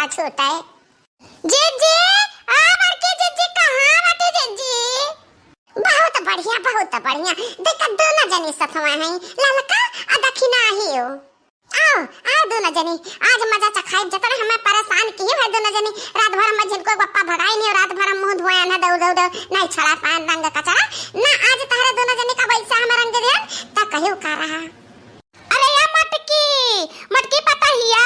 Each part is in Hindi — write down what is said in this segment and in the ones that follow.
बड़ा छोटा है। जीजी आ बड़की जीजी कहां बाटे जीजी? बहुत बढ़िया देखा दोनों जनी सफवा हैं ललका आ दक्षिणा ही हो। आओ दोनों जनी आज मजा चखाई जतरा हमें परेशान किए है दोनों जनी रात भर में जिनको गप्पा भगाई नहीं रात भर मुंह धोया ना दौड़ नहीं छड़ा पान रंग कचरा ना आज तारे दोनों जनी का वैसा हमें रंग दे ता कहियो का रहा। अरे या मटकी पता हिया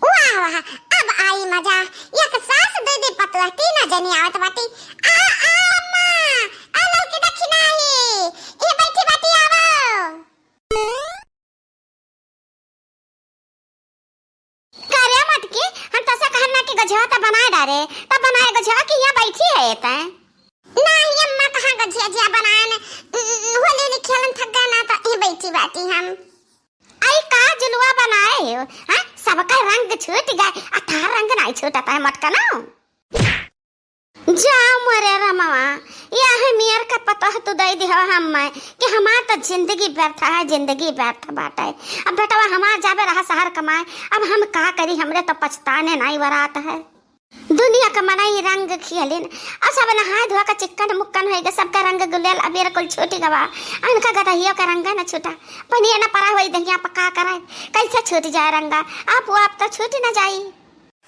वाह अब आई मजा एक सास दे दे पतवा तीन जनी आवत बाटी आ अम्मा आ ललकी दक्षिणा ही ए बैठी बाटी आवो करे मटकी हम तो से कहना कि गझवा त बनाए डारे तब बनाए गझवा कि यहां बैठी है त नहीं अम्मा कहां गझिया बनाए होली ने खेलन थक गया ना तो ए बैठी बाटी हम आई का जुलवा बनाए हो हां सबका रंग छूट गए अथार रंग नहीं छूटा है मटका ना जाओ मरे रमावा या है मेयर का पता है तो दे दे हम मैं कि हमार तो जिंदगी व्यर्थ है जिंदगी व्यर्थ बात है। अब बेटा हमार जाबे रहा शहर कमाए अब हम का करी हमरे तो पछताने नहीं वरात है दुनिया का मनाई रंग खियलिन और सब नहा धोआ का चिकन मुक्कन होएगा सबका रंग गुलेल अबीर कुल छोटी गवा अनका गदहियो का रंग ना छूटा पनिया ना परा होई दहिया पका कराए कैसे छूट जाए रंगा आप तो छूट ना जाई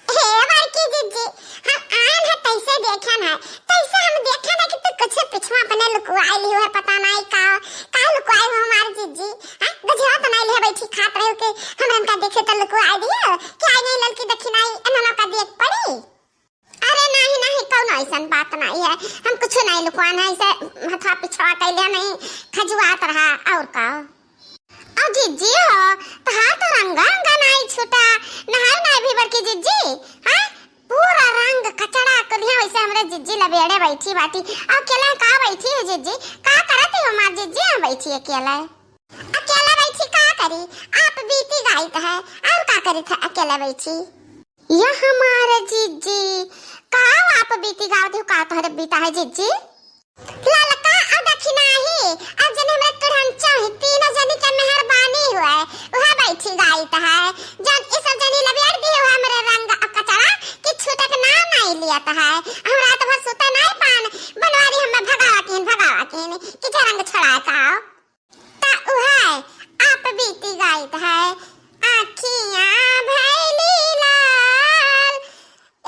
हे बड़की जीजी हम आन है तैसे देखा ना तैसे हम देखा ना कि तू कुछ पिछवा अपने लुकवाई ली है पता नहीं का लुकवाई हो हमार जीजी हां गजरा तो नहीं ले बैठी खात रहे के हम इनका देखे तो लुकवाई दियो क्या नहीं ललकी दक्षिणाई अनना का देख पड़ी। अरे नहीं कौन ऐसा बात नहीं है हम कुछ नहीं लुकवाना ऐसे हथा पिछवा कैले नहीं खजुआत रहा और का अब जीजी हो तहार तो रंगा नहीं छूटा नहाय नहीं भी बड़की जीजी हां पूरा रंग कचड़ा कलिया वैसे हमरे जीजी लबेड़े बैठी बाटी अकेला का बैठी है जीजी का करती हो मां जीजी बैठी अकेला बैठी का करी आप बीती गाइत है और का करी था अकेला बैठी ये हमारे जीजी का आप बीती गावत हो का तोहरे बीता है जीजी ललका और दक्षिणा ही अब जने हमरे तुरंचा ही तीनों जनी के मेहरबानी हुआ है वहां बैठी गाइत है जन इस जनी लबेड़ दी हुआ हमरे रंग कचरा कि छूटक नाम नहीं लियाता है हम रात भर सुता नहीं पान बनवारी हमें भगावतीन कि जे रंग छड़ा का ता उहाय आप बीती गाइत है आखियां भैली लाल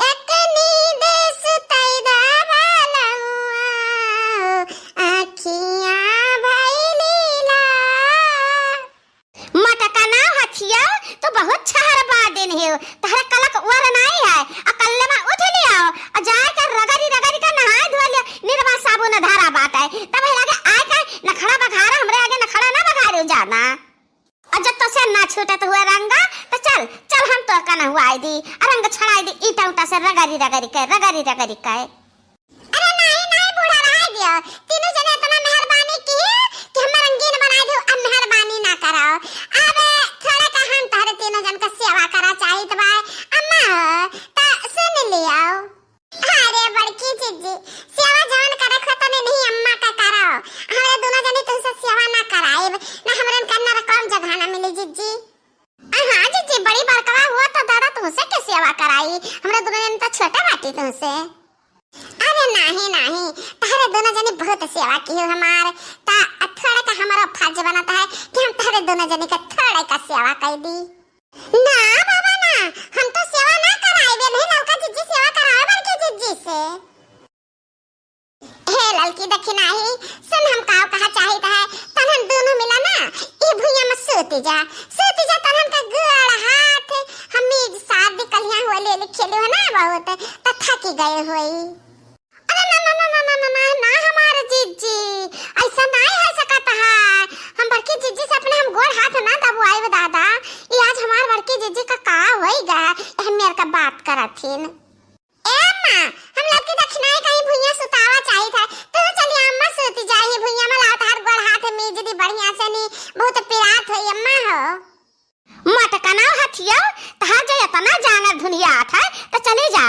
एक नींद सुतई दा बालवा आखियां भैली लाल मटका ना हथिया तो बहुत छहर बादिन है तहरे कलक वर नहीं है अकल्ले में उठ लिया और जाए कर रगड़ी का नहाय धो लिया निर्मा साबुन धारा बात है तब लगे आए का नखड़ा बघारा हमरे आगे नखड़ा ना बघारे जाना और जब तो से ना छूटे तो हुआ रंगा तो चल हम तो कना हुआ आई दी रंग छड़ाई दी ईटा उटा से रगड़ी के अरे नहीं बूढ़ा रहा दियो तीनों जने इतना मेहरबानी की कि हम रंगीन बना दो अब मेहरबानी ना कराओ अब थोड़ा का हम तारे तीनों जन का सेवा करा चाहिए तो भाई अम्मा ता सुन लियो अरे बड़की जीजी सेवा जवन करे खतने नहीं अम्मा का कराओ हमरे दोनों जने तुमसे सेवा ना कराए ना हमरे करना कौन जगह ना मिली जीजी हां जीजी बड़ी बड़का हुआ तो दादा तुमसे क्या सेवा कराई हमरे दोनों जने तो छोटा बाटी तुमसे अरे नहीं तारे दोनों जने बहुत सेवा की हो हमार ता थोड़ा का हमारा फर्ज बनता है कि हम तारे दोनों जने का थोड़ा का सेवा कर दी ना बाबा ना हम तो सेवा ना कराए बे नहीं ललका जीजी सेवा कराए बड़की जीजी से हे ललकी दक्षिणा ही सुन हम का कहा चाहिए है तन हम दोनों मिला ना ई भुइया में सोती जा तन हम का गोड़ हाथ हम शादी कलिया हुआ ले खेले हो ना बहुत त थक गए होई अरे ना हमारे जीजी ऐसा नहीं है सकता है हम बड़की जीजी से अपने हम गोड़ हाथ ना दबवाए दादा ये आज हमार बड़की जीजी का होएगा हम मेरे का बात करथिन ए मां हम लड़की दक्षिणाई कहीं भुइया सुतावा चाहिए था तो चलिए अम्मा सोती जाइए भुइया में लात हाथ गोड़ हाथ मेज दी बढ़िया से नी बहुत पिरात होई अम्मा हो मटका ना हथिया तहा जे तना जाना दुनिया था तो चले जा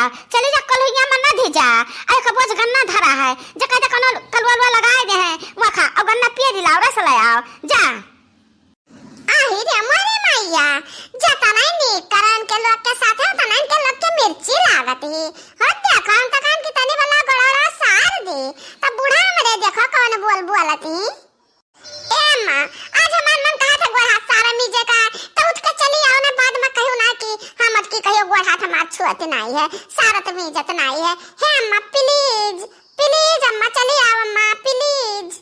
कलहिया में ना दे जा अरे कबोज गन्ना धरा है जे कहते कोनो कलवलवा लगाए दे है वखा और गन्ना पिए दिलाओ रस ले आओ जा आही रे मारी मैया जता नहीं नी करन के लोग के साथ है तना के मिर्ची लागत ही हत्या कान तकान की तनी वाला गड़ाड़ा सार दे तब बूढ़ा मरे देखो कौन बोल बोलत ही ए अम्मा आज हमार मन कहा था गोड़ हाथ सारा मीजे का तो उठ के चली आओ ना बाद में कहू ना कि हम मत की कहियो गोड़ हाथ हमार छुअत नहीं है सारा तो मीजत नहीं है हे अम्मा प्लीज प्लीज अम्मा चली आओ अम्मा प्लीज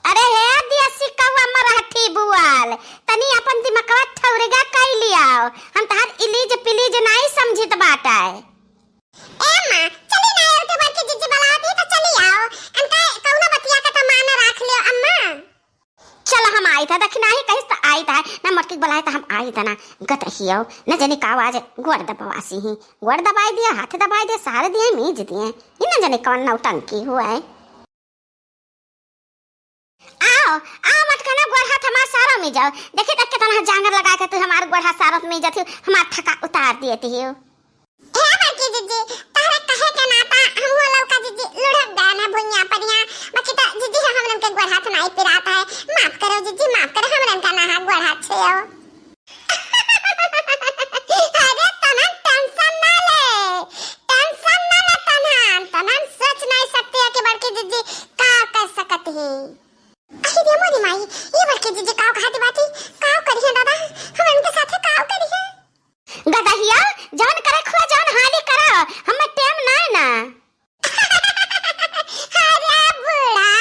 अरे हे दिया सिक्का अम्मा रहती बुआल तनी अपन दिमागवा ठौरेगा कई लियाओ हम तहार इलीज पिलीज नहीं समझित बाटाए ए मां चली ना उठे बार की जिज्जी बलाती तो चली आओ अनका कौनो बतिया का तो मान रख लियो अम्मा चल हम आई था दखना ही कहिस तो आई था ना मटकी बुलाए तो हम आई था ना गत हियो न जने का आवाज गोड़ दबावासी ही गोड़ दबाई दिया हाथ दबाई दिया सारे दिए मीज दिए इ न जने कौन नौटंकी हुआ है आओ मटका ना गोड़ हाथ हमार सारा में जाओ देखे तक के तना जांगर लगा के तू हमार गोड़ हाथ सारा में जाती हमार थका उतार देती हो हे बाकी जीजी तारे कहे के नाता हम वो लौका जीजी लुढ़क दाना भुइया परिया बाकी तो जीजी हमन के गोड़ हाथ नहीं पिराता है माफ करो जीजी माफ करो हमन का ना गोड़ हाथ छे हो अरे तना टेंशन ना ले तना सोच नहीं सकती है कि बल्कि जीजी का कर सकती है अरे मोरी माई ये बल्कि जीजी काव कहती बाती काव करी है दादा हम उनके साथ काव करी है गदहिया जान करे खुआ जान हाली करा हम टाइम ना ना अरे बूढ़ा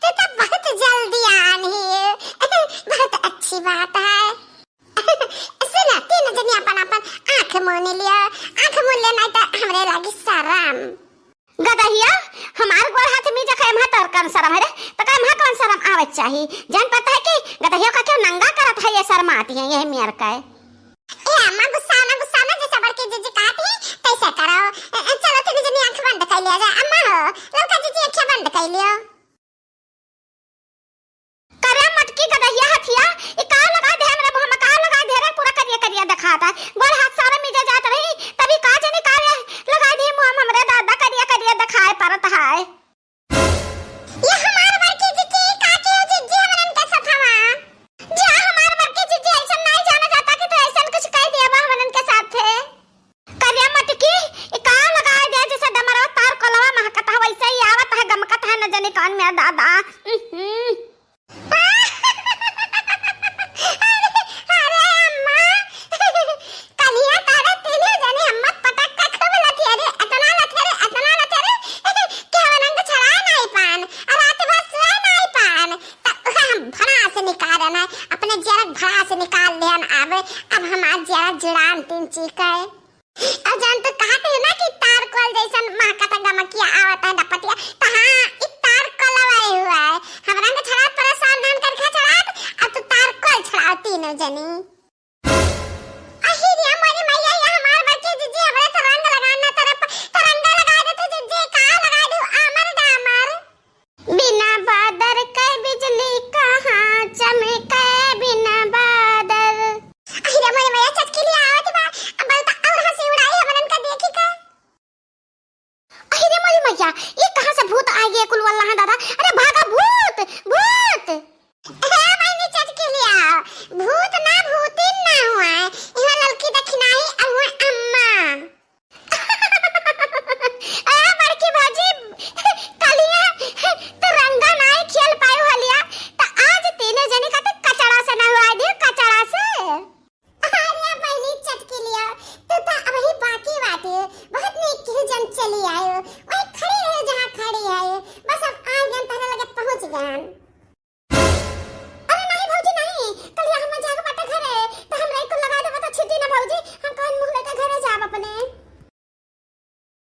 तू तो बहुत जल्दी आनी है बहुत अच्छी बात है सुना तीन जनी अपन आंख मोने लिया आंख मोन लेना तो हमरे लागी शरम गदहिया हमार गोड़ हाथ में जखे हम तर कम शरम है रे तो का हम कौन शरम आवे चाहिए जान पता है कि गदहिया का क्यों नंगा करत है ये शर्माती है ये मेर का ए अम्मा गुस्सा ना जैसे बड़के जीजी कहती तैसे करो चलो तीन जनी आंख बंद कर लिया जाए अम्मा हो लौका जीजी आंखें बंद कर लियो करे मटकी गदहिया हथिया ई का लगा दे हमरे मुंह में का लगा दे रे पूरा करिया दिखाता गोड़ हाथ सारा मिजा जात रही तभी का जने का लगा दे मुंह में हमरे दादा करिया दिखाए परत है ये हमार बड़की जीजी काके जीजी हमन के सथवा जा हमार बड़की जीजी ऐसा नहीं जाना जाता कि तू ऐसा कुछ कह देबा हमन के साथ थे करिया मटकी ई का लगा दे जैसे डमरा तार कोलवा महकता वैसे ही आवत है गमकत है न जने कान में दादा अपने जरा घड़ा से निकाल लेन आवे अब हमार जरा जुड़ान तीन चीका है और जान तो कहते हैं ना कि तार कॉल जैसन महकता गमकिया आवता है डपटिया तो हां इ तार कॉलवाए हुआ है हमरा के छड़ा परेशान धान कर खा छड़ा अब तो तार कॉल छड़ाओ तीनों जनी